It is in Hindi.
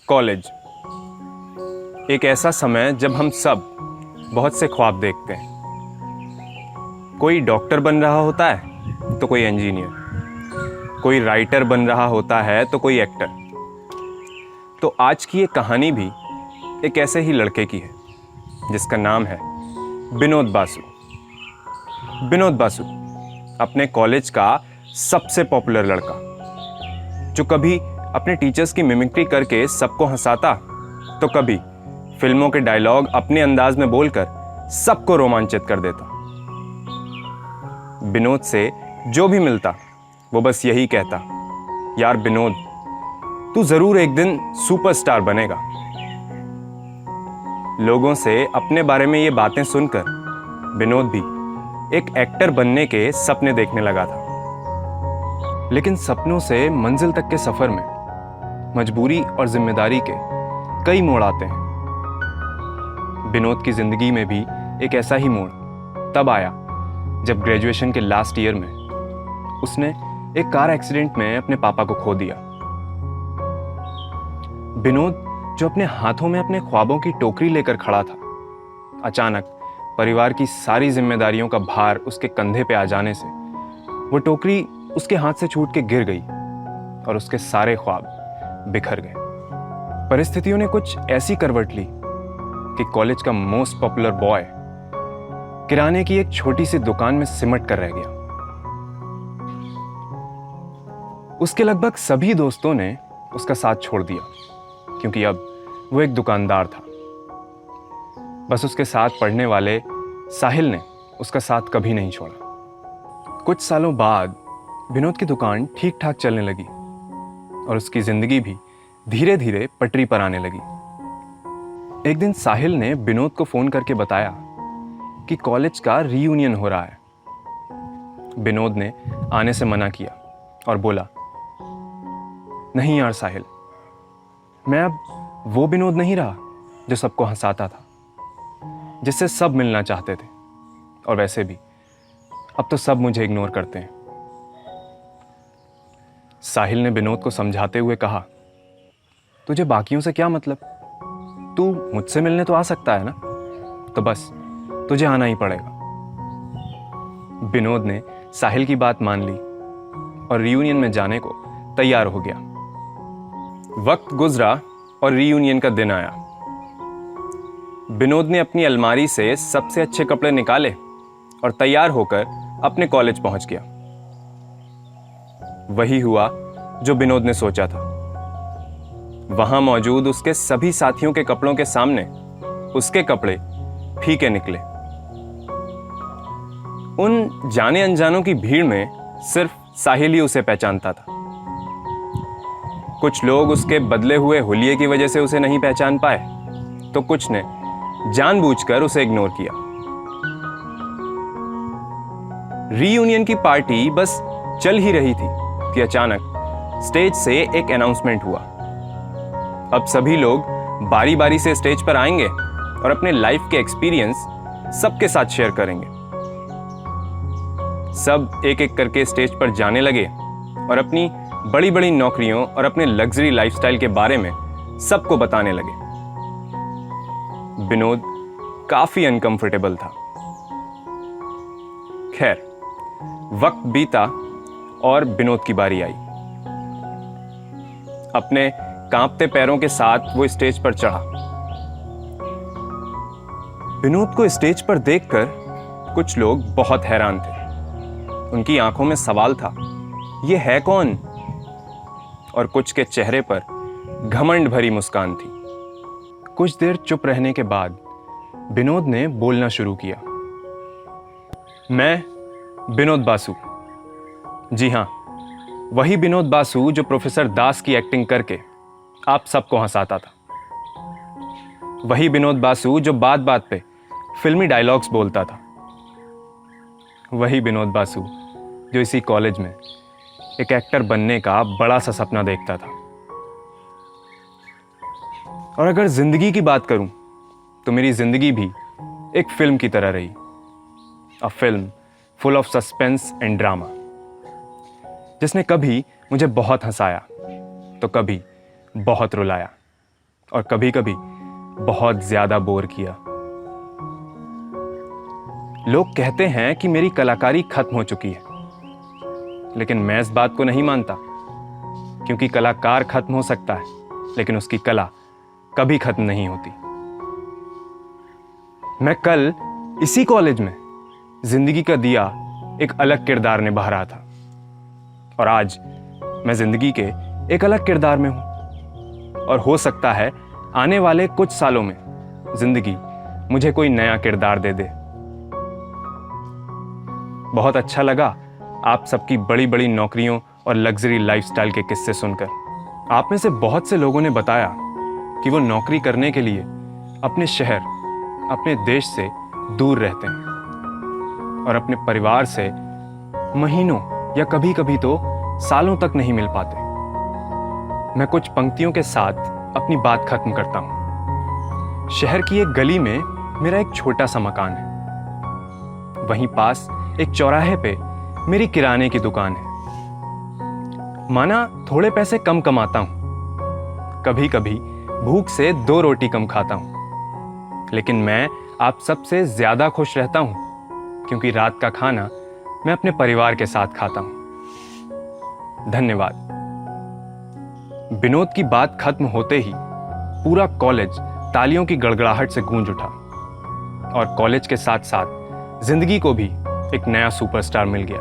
कॉलेज एक ऐसा समय जब हम सब बहुत से ख्वाब देखते हैं। कोई डॉक्टर बन रहा होता है तो कोई इंजीनियर, कोई राइटर बन रहा होता है तो कोई एक्टर। तो आज की ये कहानी भी एक ऐसे ही लड़के की है जिसका नाम है विनोद बासु। विनोद बासु अपने कॉलेज का सबसे पॉपुलर लड़का, जो कभी अपने टीचर्स की मिमिक्री करके सबको हंसाता तो कभी फिल्मों के डायलॉग अपने अंदाज में बोलकर सबको रोमांचित कर देता। विनोद से जो भी मिलता वो बस यही कहता, यार विनोद, तू जरूर एक दिन सुपरस्टार बनेगा। लोगों से अपने बारे में ये बातें सुनकर विनोद भी एक एक्टर बनने के सपने देखने लगा था। लेकिन सपनों से मंजिल तक के सफर में मजबूरी और जिम्मेदारी के कई मोड़ आते हैं। विनोद की जिंदगी में भी एक ऐसा ही मोड़ तब आया जब ग्रेजुएशन के लास्ट ईयर में उसने एक कार एक्सीडेंट में अपने पापा को खो दिया। विनोद, जो अपने हाथों में अपने ख्वाबों की टोकरी लेकर खड़ा था, अचानक परिवार की सारी जिम्मेदारियों का भार उसके कंधे पे आ जाने से वो टोकरी उसके हाथ से छूट के गिर गई और उसके सारे ख्वाब बिखर गए। परिस्थितियों ने कुछ ऐसी करवट ली कि कॉलेज का मोस्ट पॉपुलर बॉय किराने की एक छोटी सी दुकान में सिमट कर रह गया। उसके लगभग सभी दोस्तों ने उसका साथ छोड़ दिया क्योंकि अब वो एक दुकानदार था। बस उसके साथ पढ़ने वाले साहिल ने उसका साथ कभी नहीं छोड़ा। कुछ सालों बाद विनोद की दुकान ठीक ठाक चलने लगी और उसकी जिंदगी भी धीरे धीरे पटरी पर आने लगी। एक दिन साहिल ने विनोद को फोन करके बताया कि कॉलेज का रीयूनियन हो रहा है। विनोद ने आने से मना किया और बोला, नहीं यार साहिल, मैं अब वो विनोद नहीं रहा जो सबको हंसाता था, जिससे सब मिलना चाहते थे, और वैसे भी अब तो सब मुझे इग्नोर करते हैं। साहिल ने विनोद को समझाते हुए कहा, तुझे बाकियों से क्या मतलब, तू मुझसे मिलने तो आ सकता है ना, तो बस तुझे आना ही पड़ेगा। विनोद ने साहिल की बात मान ली और रीयूनियन में जाने को तैयार हो गया। वक्त गुजरा और रीयूनियन का दिन आया। विनोद ने अपनी अलमारी से सबसे अच्छे कपड़े निकाले और तैयार होकर अपने कॉलेज पहुंच गया। वही हुआ जो विनोद ने सोचा था। वहां मौजूद उसके सभी साथियों के कपड़ों के सामने उसके कपड़े फीके निकले। उन जाने अनजानों की भीड़ में सिर्फ साहिल ही उसे पहचानता था। कुछ लोग उसके बदले हुए हुलिये की वजह से उसे नहीं पहचान पाए, तो कुछ ने जानबूझकर उसे इग्नोर किया। रीयूनियन की पार्टी बस चल ही रही थी कि अचानक स्टेज से एक अनाउंसमेंट हुआ। अब सभी लोग बारी बारी से स्टेज पर आएंगे और अपने लाइफ के एक्सपीरियंस सबके साथ शेयर करेंगे। सब एक एक करके स्टेज पर जाने लगे और अपनी बड़ी बड़ी नौकरियों और अपने लग्जरी लाइफस्टाइल के बारे में सबको बताने लगे। विनोद काफी अनकंफर्टेबल था। खैर, वक्त बीता और विनोद की बारी आई। अपने कांपते पैरों के साथ वो स्टेज पर चढ़ा। विनोद को स्टेज पर देखकर कुछ लोग बहुत हैरान थे। उनकी आंखों में सवाल था, ये है कौन? और कुछ के चेहरे पर घमंड भरी मुस्कान थी। कुछ देर चुप रहने के बाद विनोद ने बोलना शुरू किया, मैं विनोद बासु, जी हां, वही विनोद बासु जो प्रोफेसर दास की एक्टिंग करके आप सबको हंसाता था। वही विनोद बासु जो बात बात पे फिल्मी डायलॉग्स बोलता था। वही विनोद बासु जो इसी कॉलेज में एक एक्टर बनने का बड़ा सा सपना देखता था। और अगर जिंदगी की बात करूं तो मेरी जिंदगी भी एक फिल्म की तरह रही। A film full of suspense and drama, जिसने कभी मुझे बहुत हंसाया तो कभी बहुत रुलाया। और कभी कभी बहुत ज्यादा बोर किया। लोग कहते हैं कि मेरी कलाकारी खत्म हो चुकी है, लेकिन मैं इस बात को नहीं मानता, क्योंकि कलाकार खत्म हो सकता है, लेकिन उसकी कला कभी खत्म नहीं होती। मैं कल इसी कॉलेज में जिंदगी का दिया एक अलग किरदार निभा रहा था, और आज मैं जिंदगी के एक अलग किरदार में हूं। और हो सकता है आने वाले कुछ सालों में जिंदगी मुझे कोई नया किरदार दे दे। बहुत अच्छा लगा आप सबकी बड़ी बड़ी नौकरियों और लग्जरी लाइफस्टाइल के किस्से सुनकर। आप में से बहुत से लोगों ने बताया कि वो नौकरी करने के लिए अपने शहर, अपने देश से दूर रहते हैं और अपने परिवार से महीनों या कभी कभी तो सालों तक नहीं मिल पाते। मैं कुछ पंक्तियों के साथ अपनी बात खत्म करता हूं। शहर की एक गली में मेरा एक छोटा सा मकान है। वहीं पास एक चौराहे पे मेरी किराने की दुकान है। माना थोड़े पैसे कम कमाता हूं, कभी कभी भूख से 2 रोटी कम खाता हूं, लेकिन मैं आप सबसे ज्यादा खुश रहता हूं, क्योंकि रात का खाना मैं अपने परिवार के साथ खाता हूं। धन्यवाद। विनोद की बात खत्म होते ही पूरा कॉलेज तालियों की गड़गड़ाहट से गूंज उठा, और कॉलेज के साथ साथ जिंदगी को भी एक नया सुपरस्टार मिल गया।